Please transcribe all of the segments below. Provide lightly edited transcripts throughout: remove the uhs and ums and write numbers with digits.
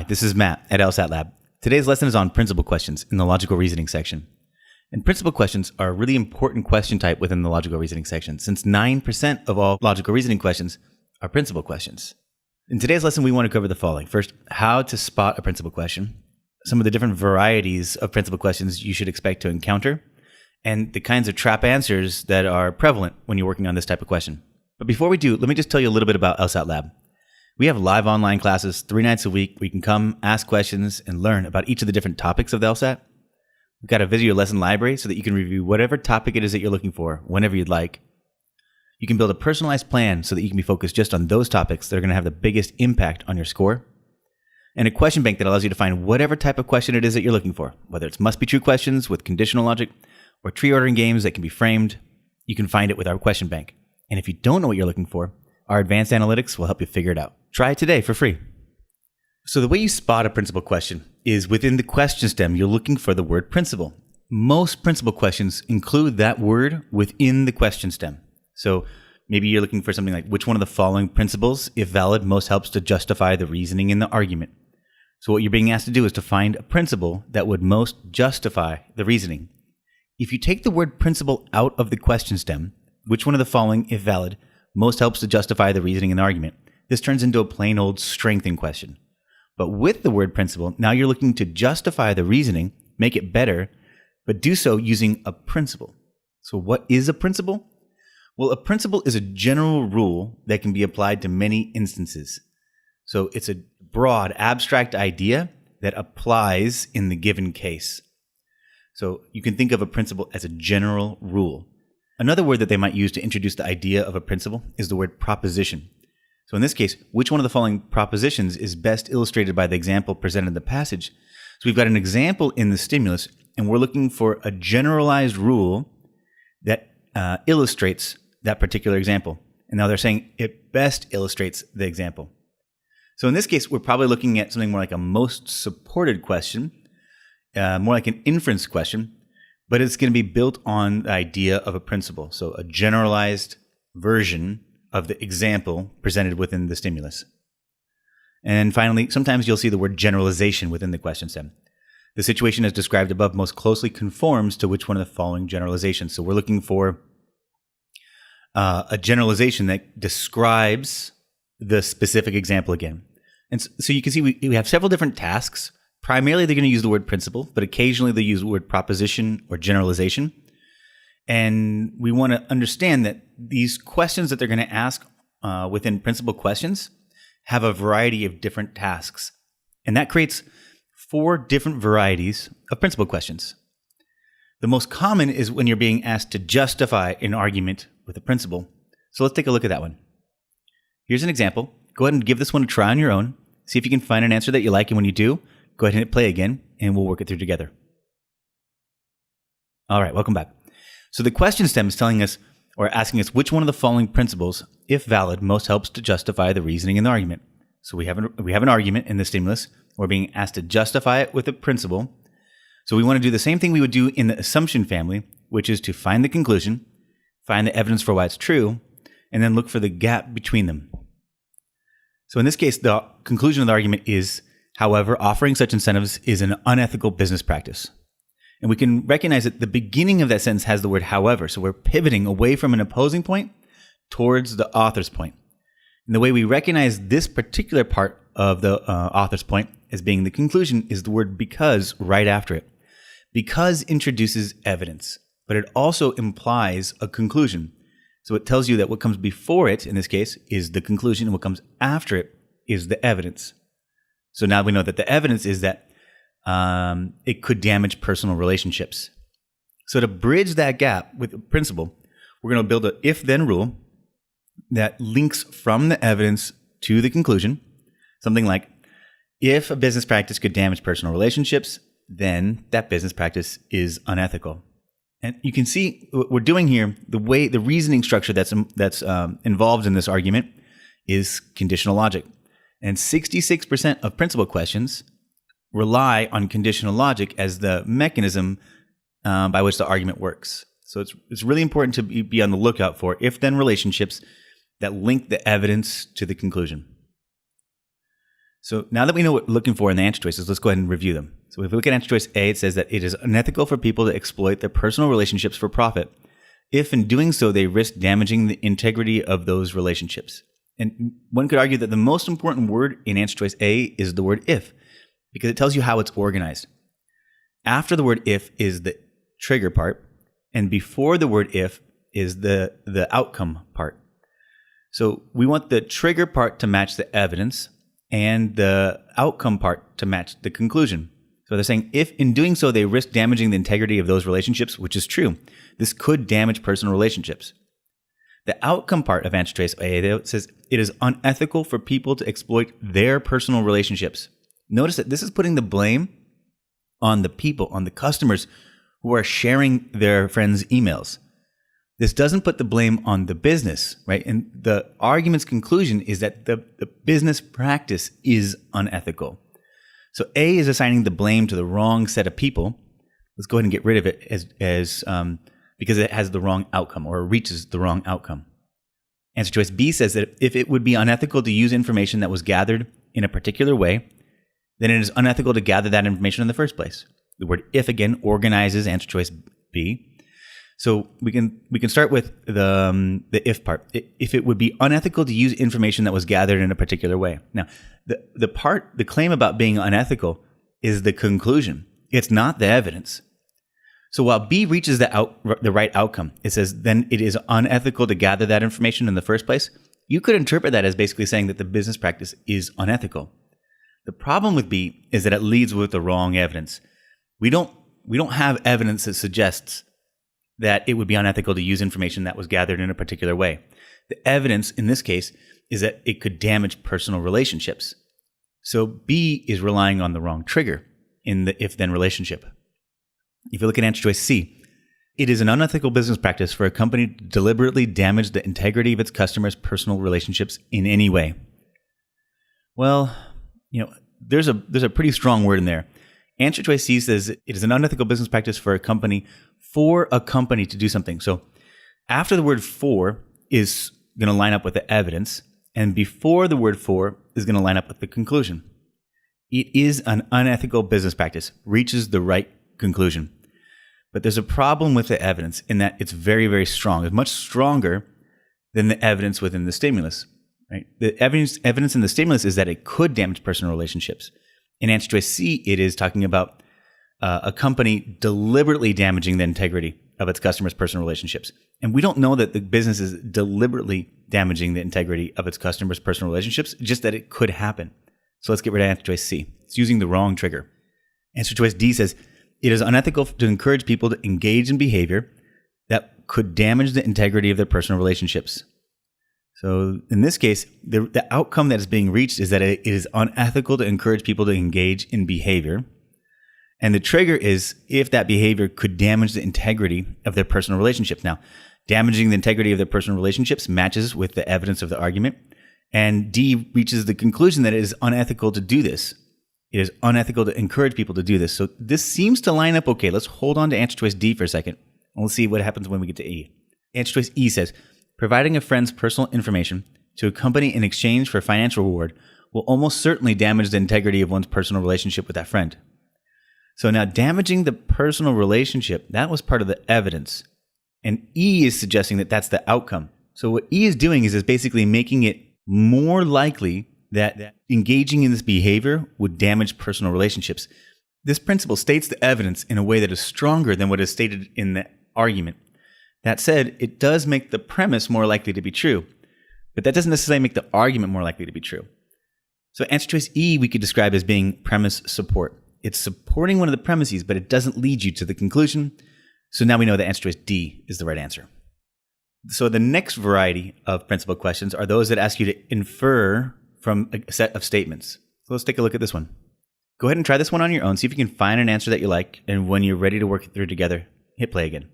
this is Matt at LSAT Lab. Today's lesson is on principal questions in the logical reasoning section. And principal questions are a really important question type within the logical reasoning section, since 9% of all logical reasoning questions are principal questions. In today's lesson, we want to cover the following. First, how to spot a principal question, some of the different varieties of principal questions you should expect to encounter, and the kinds of trap answers that are prevalent when you're working on this type of question. But before we do, let me just tell you a little bit about LSAT Lab. We have live online classes 3 nights a week where you can come, ask questions, and learn about each of the different topics of the LSAT. We've got a video lesson library so that you can review whatever topic it is that you're looking for whenever you'd like. You can build a personalized plan so that you can be focused just on those topics that are going to have the biggest impact on your score. And a question bank that allows you to find whatever type of question it is that you're looking for, whether it's must-be-true questions with conditional logic or tree ordering games that can be framed. You can find it with our question bank. And if you don't know what you're looking for, our advanced analytics will help you figure it out. Try it today for free. So the way you spot a principal question is within the question stem, you're looking for the word principal. Most principal questions include that word within the question stem. So maybe you're looking for something like, which one of the following principles, if valid, most helps to justify the reasoning in the argument? So what you're being asked to do is to find a principle that would most justify the reasoning. If you take the word principle out of the question stem, which one of the following, if valid, most helps to justify the reasoning in the argument? This turns into a plain old strengthening question. But with the word principle, now you're looking to justify the reasoning, make it better, but do so using a principle. So what is a principle? Well, a principle is a general rule that can be applied to many instances. So it's a broad, abstract idea that applies in the given case. So you can think of a principle as a general rule. Another word that they might use to introduce the idea of a principle is the word proposition. So in this case, which one of the following propositions is best illustrated by the example presented in the passage? So we've got an example in the stimulus, and we're looking for a generalized rule that illustrates that particular example. And now they're saying it best illustrates the example. So in this case, we're probably looking at something more like a most supported question, more like an inference question, but it's going to be built on the idea of a principle. So a generalized version of the example presented within the stimulus. And finally, sometimes you'll see the word generalization within the question stem. The situation as described above most closely conforms to which one of the following generalizations. So we're looking for a generalization that describes the specific example again. And so you can see we have several different tasks. Primarily, they're going to use the word principle, but occasionally they use the word proposition or generalization. And we want to understand that these questions that they're going to ask within principal questions have a variety of different tasks. And that creates 4 different varieties of principal questions. The most common is when you're being asked to justify an argument with a principle. So let's take a look at that one. Here's an example. Go ahead and give this one a try on your own. See if you can find an answer that you like. And when you do, go ahead and hit play again, and we'll work it through together. All right, welcome back. So the question stem is telling us, or asking us, which one of the following principles, if valid, most helps to justify the reasoning in the argument. So we have an argument in the stimulus. We're being asked to justify it with a principle. So we want to do the same thing we would do in the assumption family, which is to find the conclusion, find the evidence for why it's true, and then look for the gap between them. So in this case, the conclusion of the argument is, however, offering such incentives is an unethical business practice. And we can recognize that the beginning of that sentence has the word however. So we're pivoting away from an opposing point towards the author's point. And the way we recognize this particular part of the author's point as being the conclusion is the word because right after it. Because introduces evidence, but it also implies a conclusion. So it tells you that what comes before it, in this case, is the conclusion, and what comes after it is the evidence. So now we know that the evidence is that it could damage personal relationships. So to bridge that gap with the principle, we're going to build an if-then rule that links from the evidence to the conclusion. Something like, if a business practice could damage personal relationships, then that business practice is unethical. And you can see what we're doing here, the reasoning structure that's involved in this argument is conditional logic. And 66% of principal questions rely on conditional logic as the mechanism by which the argument works. So it's really important to be on the lookout for if-then relationships that link the evidence to the conclusion. So now that we know what we're looking for in the answer choices, let's go ahead and review them. So if we look at answer choice A, it says that it is unethical for people to exploit their personal relationships for profit if in doing so they risk damaging the integrity of those relationships. And one could argue that the most important word in answer choice A is the word if, because it tells you how it's organized. After the word if is the trigger part, and before the word if is the outcome part. So we want the trigger part to match the evidence and the outcome part to match the conclusion. So they're saying if in doing so they risk damaging the integrity of those relationships, which is true, this could damage personal relationships. The outcome part of answer choice A says it is unethical for people to exploit their personal relationships. Notice that this is putting the blame on the people, on the customers who are sharing their friends' emails. This doesn't put the blame on the business, right? And the argument's conclusion is that the business practice is unethical. So A is assigning the blame to the wrong set of people. Let's go ahead and get rid of it as because it has the wrong outcome or reaches the wrong outcome. Answer choice B says that if it would be unethical to use information that was gathered in a particular way, then it is unethical to gather that information in the first place. The word if again organizes answer choice B. So we can start with the if part. If it would be unethical to use information that was gathered in a particular way. Now, the claim about being unethical is the conclusion. It's not the evidence. So while B reaches the right outcome, it says then it is unethical to gather that information in the first place. You could interpret that as basically saying that the business practice is unethical. The problem with B is that it leads with the wrong evidence. We don't have evidence that suggests that it would be unethical to use information that was gathered in a particular way. The evidence in this case is that it could damage personal relationships. So B is relying on the wrong trigger in the if-then relationship. If you look at answer choice C, it is an unethical business practice for a company to deliberately damage the integrity of its customers' personal relationships in any way. Well, there's a pretty strong word in there. Answer choice C says it is an unethical business practice for a company to do something. So after the word for is going to line up with the evidence, and before the word for is going to line up with the conclusion. It is an unethical business practice, reaches the right conclusion. But there's a problem with the evidence in that it's very, very strong. It's much stronger than the evidence within the stimulus. Right? The evidence in the stimulus is that it could damage personal relationships. In answer choice C, it is talking about a company deliberately damaging the integrity of its customers' personal relationships. And we don't know that the business is deliberately damaging the integrity of its customers' personal relationships, just that it could happen. So let's get rid of answer choice C. It's using the wrong trigger. Answer choice D says, it is unethical to encourage people to engage in behavior that could damage the integrity of their personal relationships. So in this case, the outcome that is being reached is that it is unethical to encourage people to engage in behavior. And the trigger is if that behavior could damage the integrity of their personal relationships. Now, damaging the integrity of their personal relationships matches with the evidence of the argument. And D reaches the conclusion that it is unethical to do this. It is unethical to encourage people to do this. So this seems to line up okay. Let's hold on to answer choice D for a second. And we'll see what happens when we get to E. Answer choice E says, providing a friend's personal information to a company in exchange for financial reward will almost certainly damage the integrity of one's personal relationship with that friend. So now damaging the personal relationship, that was part of the evidence. And E is suggesting that that's the outcome. So what E is doing is basically making it more likely that engaging in this behavior would damage personal relationships. This principle states the evidence in a way that is stronger than what is stated in the argument. That said, it does make the premise more likely to be true, but that doesn't necessarily make the argument more likely to be true. So answer choice E we could describe as being premise support. It's supporting one of the premises, but it doesn't lead you to the conclusion. So now we know that answer choice D is the right answer. So the next variety of principle questions are those that ask you to infer from a set of statements. So let's take a look at this one. Go ahead and try this one on your own. See if you can find an answer that you like. And when you're ready to work it through together, hit play again.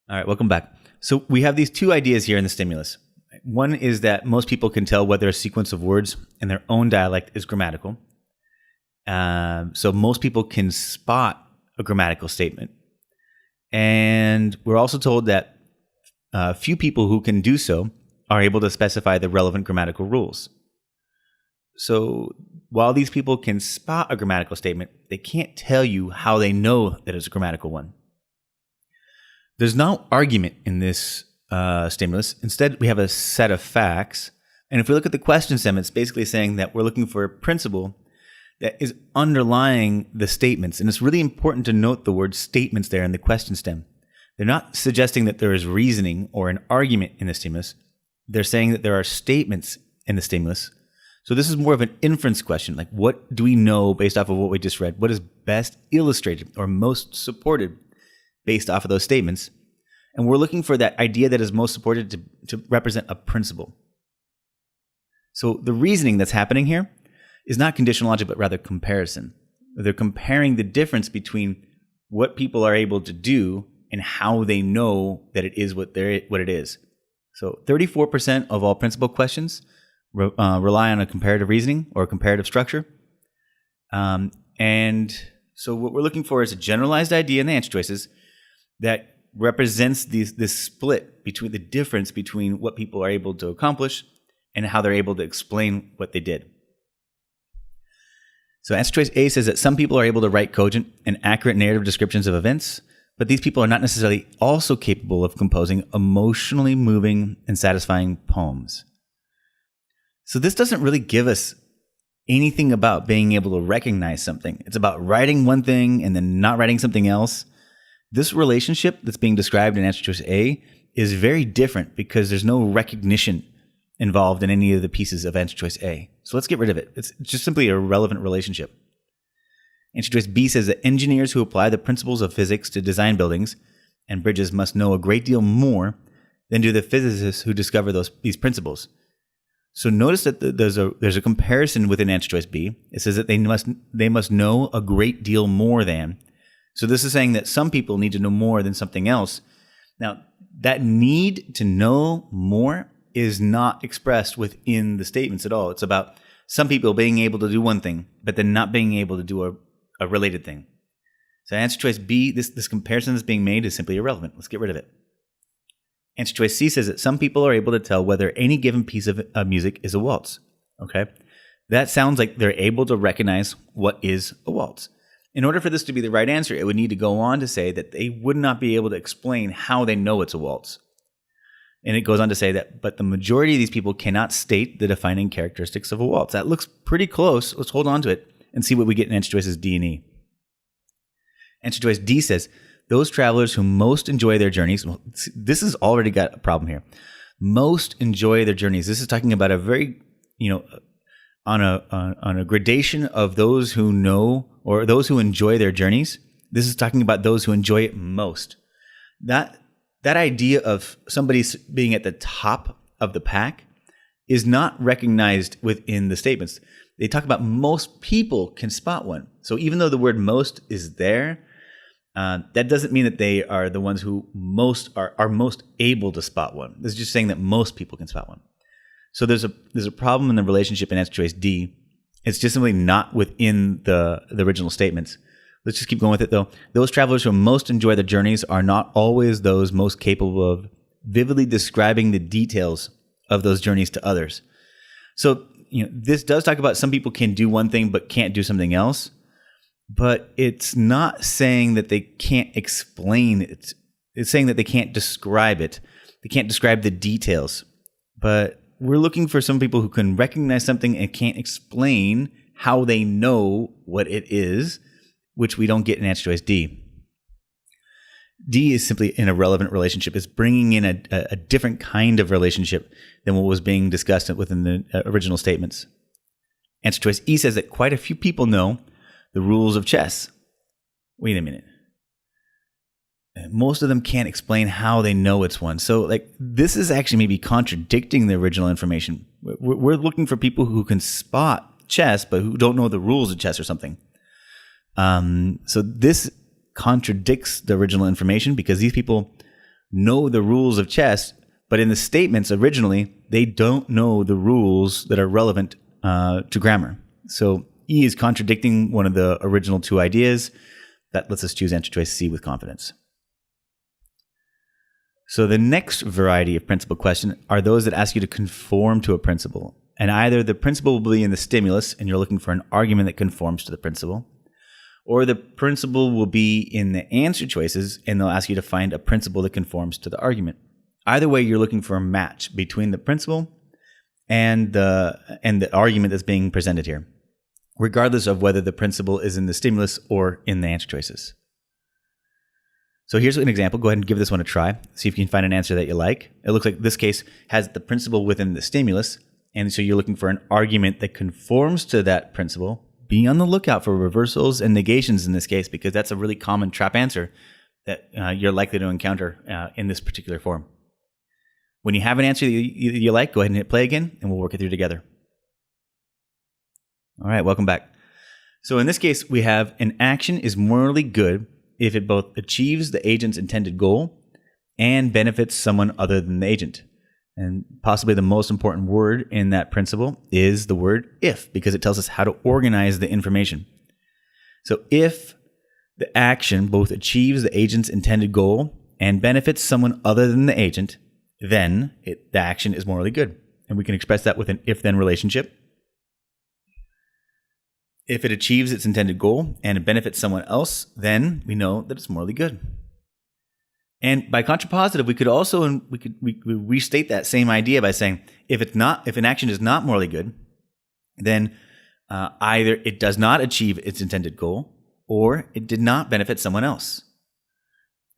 All right, welcome back. So we have these two ideas here in the stimulus. One is that most people can tell whether a sequence of words in their own dialect is grammatical. So most people can spot a grammatical statement. And we're also told that few people who can do so are able to specify the relevant grammatical rules. So while these people can spot a grammatical statement, they can't tell you how they know that it's a grammatical one. There's no argument in this stimulus. Instead, we have a set of facts. And if we look at the question stem, it's basically saying that we're looking for a principle that is underlying the statements. And it's really important to note the word statements there in the question stem. They're not suggesting that there is reasoning or an argument in the stimulus. They're saying that there are statements in the stimulus. So this is more of an inference question, like what do we know based off of what we just read? What is best illustrated or most supported based off of those statements? And we're looking for that idea that is most supported to represent a principle. So the reasoning that's happening here is not conditional logic, but rather comparison. They're comparing the difference between what people are able to do and how they know that it is what it is. So 34% of all principle questions rely on a comparative reasoning or a comparative structure. And so what we're looking for is a generalized idea in the answer choices that represents this split between the difference between what people are able to accomplish and how they're able to explain what they did. So answer choice A says that some people are able to write cogent and accurate narrative descriptions of events, but these people are not necessarily also capable of composing emotionally moving and satisfying poems. So this doesn't really give us anything about being able to recognize something. It's about writing one thing and then not writing something else. This relationship that's being described in answer choice A is very different because there's no recognition involved in any of the pieces of answer choice A. So let's get rid of it. It's just simply a relevant relationship. Answer choice B says that engineers who apply the principles of physics to design buildings and bridges must know a great deal more than do the physicists who discover these principles. So notice that there's a comparison within answer choice B. It says that they must know a great deal more than. So this is saying that some people need to know more than something else. Now, that need to know more is not expressed within the statements at all. It's about some people being able to do one thing, but then not being able to do a related thing. So answer choice B, this comparison that's being made is simply irrelevant. Let's get rid of it. Answer choice C says that some people are able to tell whether any given piece of music is a waltz. Okay, that sounds like they're able to recognize what is a waltz. In order for this to be the right answer, it would need to go on to say that they would not be able to explain how they know it's a waltz. And it goes on to say that, but the majority of these people cannot state the defining characteristics of a waltz. That looks pretty close. Let's hold on to it and see what we get in answer choices D and E. Answer choice D says, those travelers who most enjoy their journeys, well, this has already got a problem here. Most enjoy their journeys. This is talking about a very, on a gradation of those who know or those who enjoy their journeys. This is talking about those who enjoy it most. That idea of somebody being at the top of the pack is not recognized within the statements. They talk about most people can spot one. So even though the word most is there, that doesn't mean that they are the ones who are most able to spot one. This is just saying that most people can spot one. So there's a problem in the relationship in answer choice D. It's just simply not within the original statements. Let's just keep going with it, though. Those travelers who most enjoy their journeys are not always those most capable of vividly describing the details of those journeys to others. So, this does talk about some people can do one thing but can't do something else, but it's not saying that they can't explain it. It's saying that they can't describe it. They can't describe the details. But we're looking for some people who can recognize something and can't explain how they know what it is, which we don't get in answer choice D. D is simply an irrelevant relationship. It's bringing in a different kind of relationship than what was being discussed within the original statements. Answer choice E says that quite a few people know the rules of chess. Wait a minute. Most of them can't explain how they know it's one. So this is actually maybe contradicting the original information. We're looking for people who can spot chess, but who don't know the rules of chess or something. So this contradicts the original information because these people know the rules of chess, but in the statements originally, they don't know the rules that are relevant to grammar. So E is contradicting one of the original two ideas. That lets us choose answer choice C with confidence. So the next variety of principle question are those that ask you to conform to a principle. and either the principle will be in the stimulus and you're looking for an argument that conforms to the principle, or the principle will be in the answer choices and they'll ask you to find a principle that conforms to the argument. Either way, you're looking for a match between the principle and the argument that's being presented here, regardless of whether the principle is in the stimulus or in the answer choices. So here's an example. Go ahead and give this one a try. See if you can find an answer that you like. It looks like this case has the principle within the stimulus, and so you're looking for an argument that conforms to that principle. Be on the lookout for reversals and negations in this case, because that's a really common trap answer that you're likely to encounter in this particular form. When you have an answer that you like, go ahead and hit play again, and we'll work it through together. All right, welcome back. So in this case, we have an action is morally good if it both achieves the agent's intended goal and benefits someone other than the agent. And possibly the most important word in that principle is the word if, because it tells us how to organize the information. So if the action both achieves the agent's intended goal and benefits someone other than the agent, then the action is morally good. And we can express that with an if-then relationship. If it achieves its intended goal and it benefits someone else, then we know that it's morally good. And by contrapositive, we could also we restate that same idea by saying if an action is not morally good, then either it does not achieve its intended goal or it did not benefit someone else.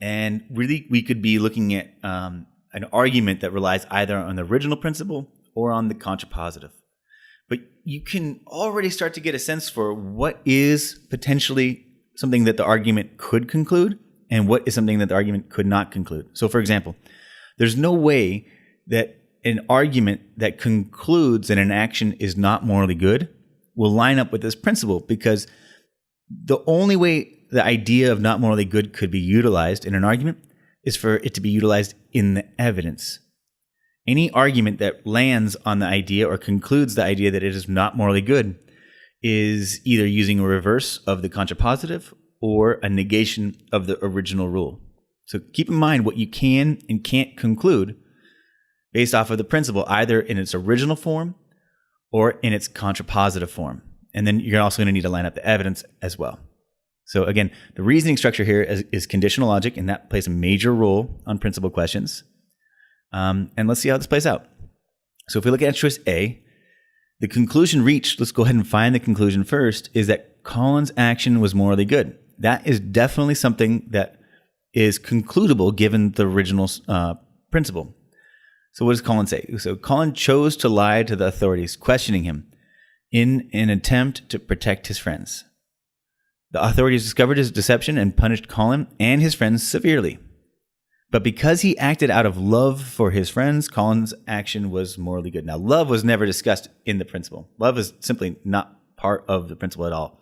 And really, we could be looking at an argument that relies either on the original principle or on the contrapositive. But you can already start to get a sense for what is potentially something that the argument could conclude and what is something that the argument could not conclude. So, for example, there's no way that an argument that concludes that an action is not morally good will line up with this principle, because the only way the idea of not morally good could be utilized in an argument is for it to be utilized in the evidence. Any argument that lands on the idea or concludes the idea that it is not morally good is either using a reverse of the contrapositive or a negation of the original rule. So keep in mind what you can and can't conclude based off of the principle, either in its original form or in its contrapositive form. And then you're also going to need to line up the evidence as well. So again, the reasoning structure here is conditional logic, and that plays a major role on principle questions. And let's see how this plays out. So if we look at choice A, the conclusion reached, let's go ahead and find the conclusion first, is that Colin's action was morally good. That is definitely something that is concludable given the original principle. So what does Colin say? So Colin chose to lie to the authorities, questioning him in an attempt to protect his friends. The authorities discovered his deception and punished Colin and his friends severely. But because he acted out of love for his friends, Colin's action was morally good. Now, love was never discussed in the principle. Love is simply not part of the principle at all.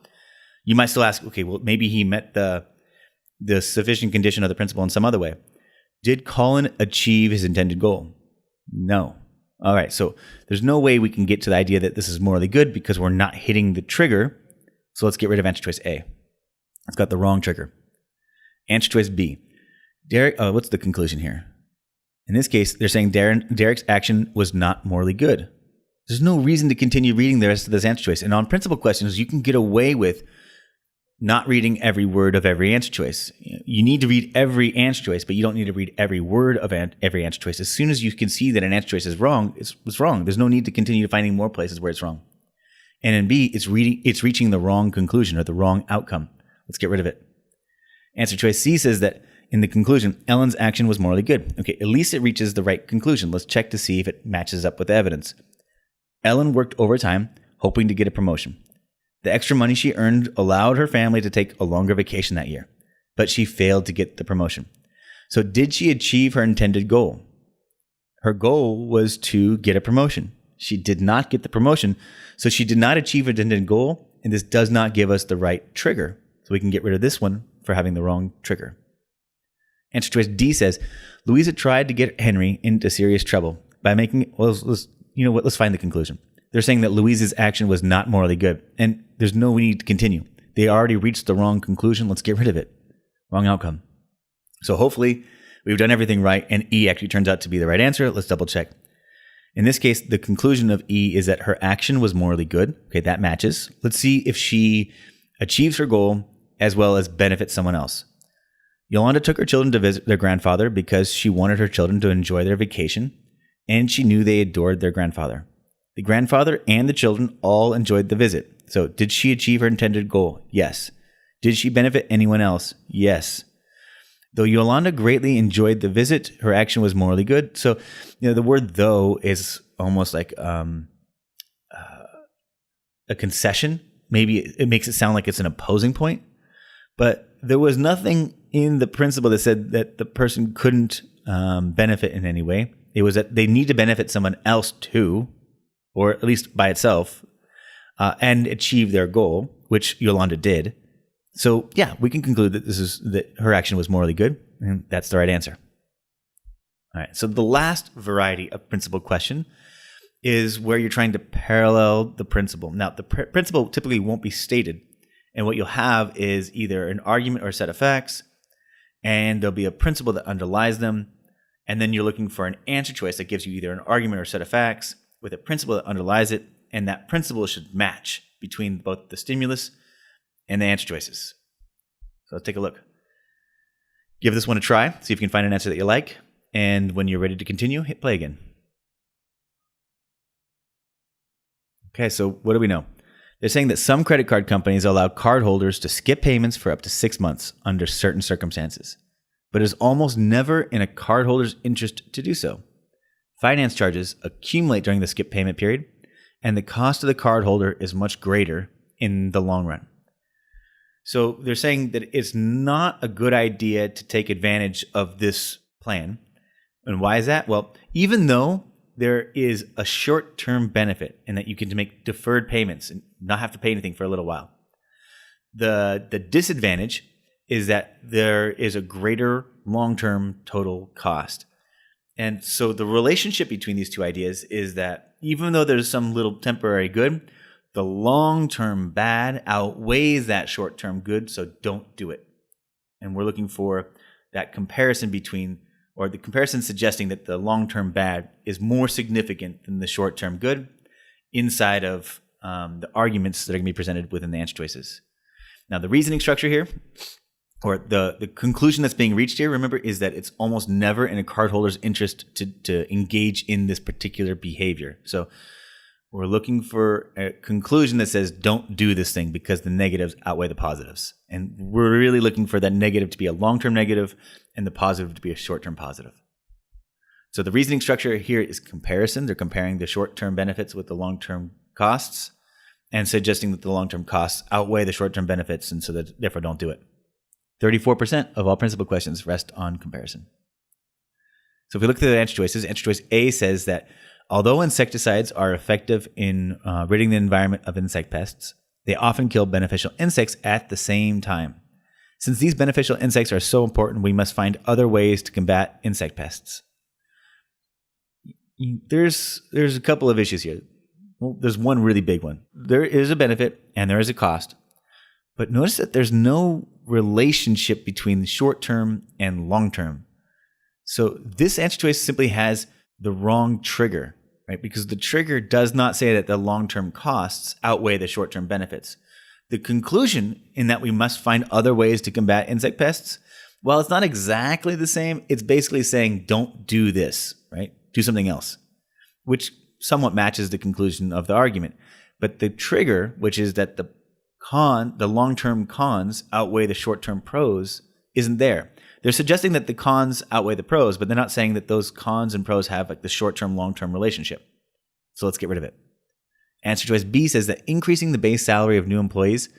You might still ask, okay, well, maybe he met the sufficient condition of the principle in some other way. Did Colin achieve his intended goal? No. All right, so there's no way we can get to the idea that this is morally good because we're not hitting the trigger. So let's get rid of answer choice A. It's got the wrong trigger. Answer choice B. Derek, what's the conclusion here? In this case, they're saying Derek's action was not morally good. There's no reason to continue reading the rest of this answer choice. And on principle questions, you can get away with not reading every word of every answer choice. You need to read every answer choice, but you don't need to read every word of every answer choice. As soon as you can see that an answer choice is wrong, it's wrong. There's no need to continue finding more places where it's wrong. And in B, it's reaching the wrong conclusion or the wrong outcome. Let's get rid of it. Answer choice C says that in the conclusion, Ellen's action was morally good. Okay, at least it reaches the right conclusion. Let's check to see if it matches up with the evidence. Ellen worked overtime, hoping to get a promotion. The extra money she earned allowed her family to take a longer vacation that year, but she failed to get the promotion. So did she achieve her intended goal? Her goal was to get a promotion. She did not get the promotion, so she did not achieve her intended goal, and this does not give us the right trigger. So we can get rid of this one for having the wrong trigger. Answer choice D says, Louisa tried to get Henry into serious trouble by making, let's find the conclusion. They're saying that Louisa's action was not morally good, and there's no need to continue. They already reached the wrong conclusion. Let's get rid of it. Wrong outcome. So hopefully we've done everything right, and E actually turns out to be the right answer. Let's double check. In this case, the conclusion of E is that her action was morally good. Okay, that matches. Let's see if she achieves her goal as well as benefits someone else. Yolanda took her children to visit their grandfather because she wanted her children to enjoy their vacation, and she knew they adored their grandfather. The grandfather and the children all enjoyed the visit. So did she achieve her intended goal? Yes. Did she benefit anyone else? Yes. Though Yolanda greatly enjoyed the visit, her action was morally good. So, the word "though" is almost like a concession. Maybe it makes it sound like it's an opposing point. But there was nothing in the principle that said that the person couldn't benefit in any way. It was that they need to benefit someone else too, or at least by itself, and achieve their goal, which Yolanda did. So yeah, we can conclude that her action was morally good, and that's the right answer. All right. So the last variety of principle question is where you're trying to parallel the principle. Now, the principle typically won't be stated, and what you'll have is either an argument or a set of facts, and there'll be a principle that underlies them, and then you're looking for an answer choice that gives you either an argument or a set of facts with a principle that underlies it, and that principle should match between both the stimulus and the answer choices. So let's take a look. Give this one a try, see if you can find an answer that you like, and when you're ready to continue, hit play again. Okay, so what do we know? They're saying that some credit card companies allow cardholders to skip payments for up to 6 months under certain circumstances, but it is almost never in a cardholder's interest to do so. Finance charges accumulate during the skip payment period, and the cost to the cardholder is much greater in the long run. So they're saying that it's not a good idea to take advantage of this plan. And why is that? Well, even though there is a short-term benefit in that you can make deferred payments and not have to pay anything for a little while, the disadvantage is that there is a greater long-term total cost. And so the relationship between these two ideas is that even though there's some little temporary good, the long-term bad outweighs that short-term good, so don't do it. And we're looking for that comparison between, or the comparison suggesting that the long-term bad is more significant than the short-term good inside of the arguments that are going to be presented within the answer choices. Now, the reasoning structure here, or the conclusion that's being reached here, remember, is that it's almost never in a cardholder's interest to engage in this particular behavior. So we're looking for a conclusion that says don't do this thing because the negatives outweigh the positives. And we're really looking for that negative to be a long-term negative and the positive to be a short-term positive. So the reasoning structure here is comparison. They're comparing the short-term benefits with the long-term costs and suggesting that the long-term costs outweigh the short-term benefits, and so that therefore don't do it. 34% of all principal questions rest on comparison. So if we look through the answer choices, answer choice A says that although insecticides are effective in ridding the environment of insect pests, they often kill beneficial insects at the same time. Since these beneficial insects are so important, we must find other ways to combat insect pests. There's a couple of issues here. Well, there's one really big one. There is a benefit and there is a cost. But notice that there's no relationship between the short term and long term. So this answer choice simply has the wrong trigger, right? Because the trigger does not say that the long-term costs outweigh the short-term benefits. The conclusion in that we must find other ways to combat insect pests, while it's not exactly the same, it's basically saying don't do this, right? Do something else, which somewhat matches the conclusion of the argument. But the trigger, which is that the long-term cons outweigh the short-term pros, isn't there. They're suggesting that the cons outweigh the pros, but they're not saying that those cons and pros have like the short-term, long-term relationship. So let's get rid of it. Answer choice B says that increasing the base salary of new employees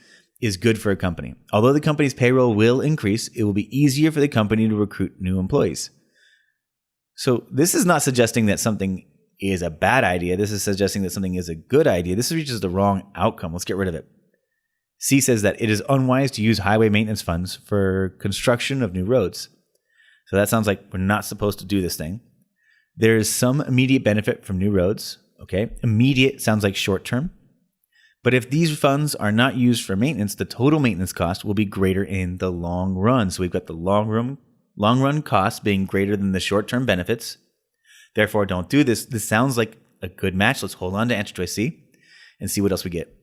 is good for a company. Although the company's payroll will increase, it will be easier for the company to recruit new employees. So this is not suggesting that something is a bad idea. This is suggesting that something is a good idea. This reaches the wrong outcome. Let's get rid of it. C says that it is unwise to use highway maintenance funds for construction of new roads. So that sounds like we're not supposed to do this thing. There is some immediate benefit from new roads. Okay, immediate sounds like short term. But if these funds are not used for maintenance, the total maintenance cost will be greater in the long run. So we've got the long run costs being greater than the short term benefits. Therefore, don't do this. This sounds like a good match. Let's hold on to answer choice C and see what else we get.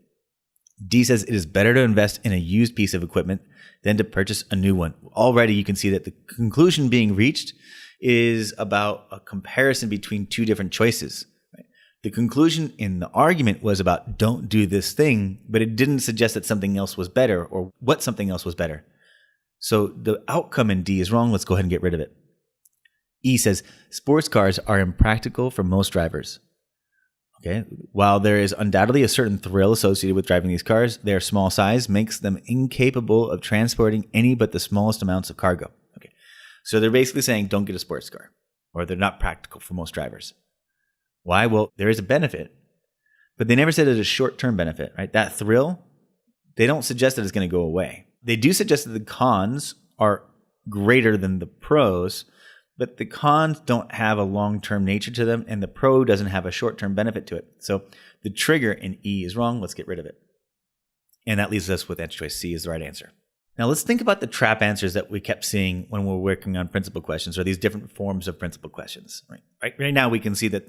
D says it is better to invest in a used piece of equipment than to purchase a new one. Already you can see that the conclusion being reached is about a comparison between two different choices. Right? The conclusion in the argument was about don't do this thing, but it didn't suggest that something else was better or what something else was better. So the outcome in D is wrong. Let's go ahead and get rid of it. E says sports cars are impractical for most drivers. Okay. While there is undoubtedly a certain thrill associated with driving these cars, their small size makes them incapable of transporting any but the smallest amounts of cargo. Okay. So they're basically saying don't get a sports car, or they're not practical for most drivers. Why? Well, there is a benefit, but they never said it's a short-term benefit, right? That thrill, they don't suggest that it's going to go away. They do suggest that the cons are greater than the pros, but the cons don't have a long-term nature to them, and the pro doesn't have a short-term benefit to it. So the trigger in E is wrong. Let's get rid of it. And that leaves us with answer choice C is the right answer. Now let's think about the trap answers that we kept seeing when we're working on principal questions, or these different forms of principal questions. Right now we can see that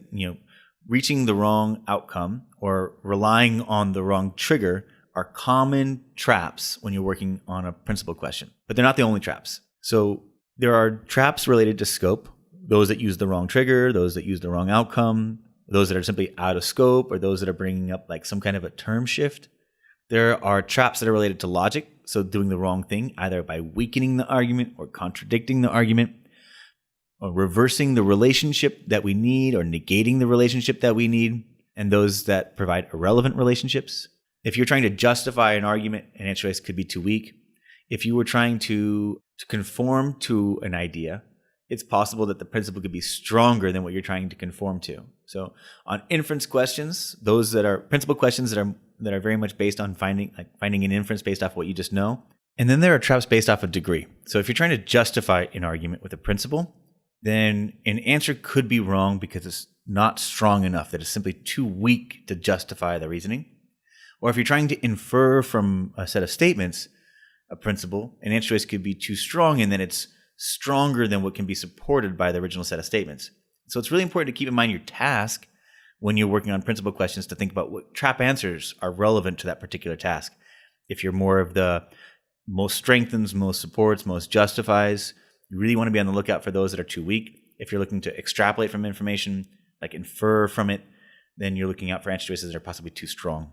reaching the wrong outcome or relying on the wrong trigger are common traps when you're working on a principal question, but they're not the only traps. So there are traps related to scope, those that use the wrong trigger, those that use the wrong outcome, those that are simply out of scope, or those that are bringing up like some kind of a term shift. There are traps that are related to logic, so doing the wrong thing, either by weakening the argument or contradicting the argument, or reversing the relationship that we need or negating the relationship that we need, and those that provide irrelevant relationships. If you're trying to justify an argument, an answer choice could be too weak. If you were trying to conform to an idea, it's possible that the principle could be stronger than what you're trying to conform to. So on inference questions, those that are principal questions that are very much based on finding an inference based off what you just know. And then there are traps based off of degree. So if you're trying to justify an argument with a principle, then an answer could be wrong because it's not strong enough, that it's simply too weak to justify the reasoning. Or if you're trying to infer from a set of statements a principle, an answer choice could be too strong, and then it's stronger than what can be supported by the original set of statements. So it's really important to keep in mind your task when you're working on principal questions, to think about what trap answers are relevant to that particular task. If you're more of the most strengthens, most supports, most justifies, you really want to be on the lookout for those that are too weak. If you're looking to extrapolate from information, like infer from it, then you're looking out for answer choices that are possibly too strong.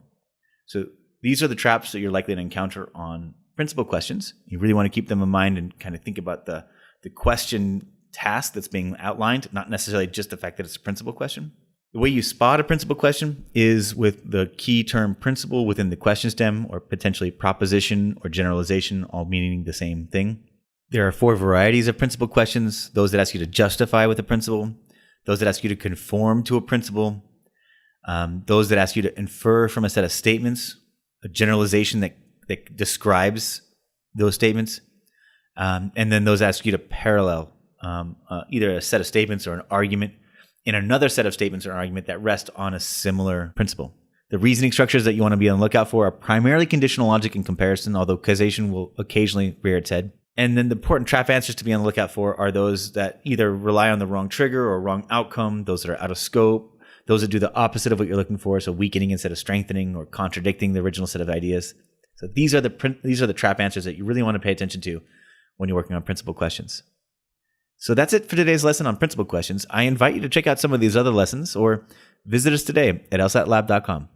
So these are the traps that you're likely to encounter on principal questions. You really want to keep them in mind and kind of think about the question task that's being outlined, not necessarily just the fact that it's a principal question. The way you spot a principal question is with the key term principle within the question stem, or potentially proposition or generalization, all meaning the same thing. There are 4 varieties of principal questions: those that ask you to justify with a principle, those that ask you to conform to a principle, those that ask you to infer from a set of statements, a generalization that describes those statements, and then those ask you to parallel either a set of statements or an argument in another set of statements or argument that rest on a similar principle. The reasoning structures that you want to be on the lookout for are primarily conditional logic and comparison, although causation will occasionally rear its head. And then the important trap answers to be on the lookout for are those that either rely on the wrong trigger or wrong outcome, those that are out of scope, those that do the opposite of what you're looking for, so weakening instead of strengthening or contradicting the original set of ideas. So these are the trap answers that you really want to pay attention to when you're working on principal questions. So that's it for today's lesson on principal questions. I invite you to check out some of these other lessons or visit us today at lsatlab.com.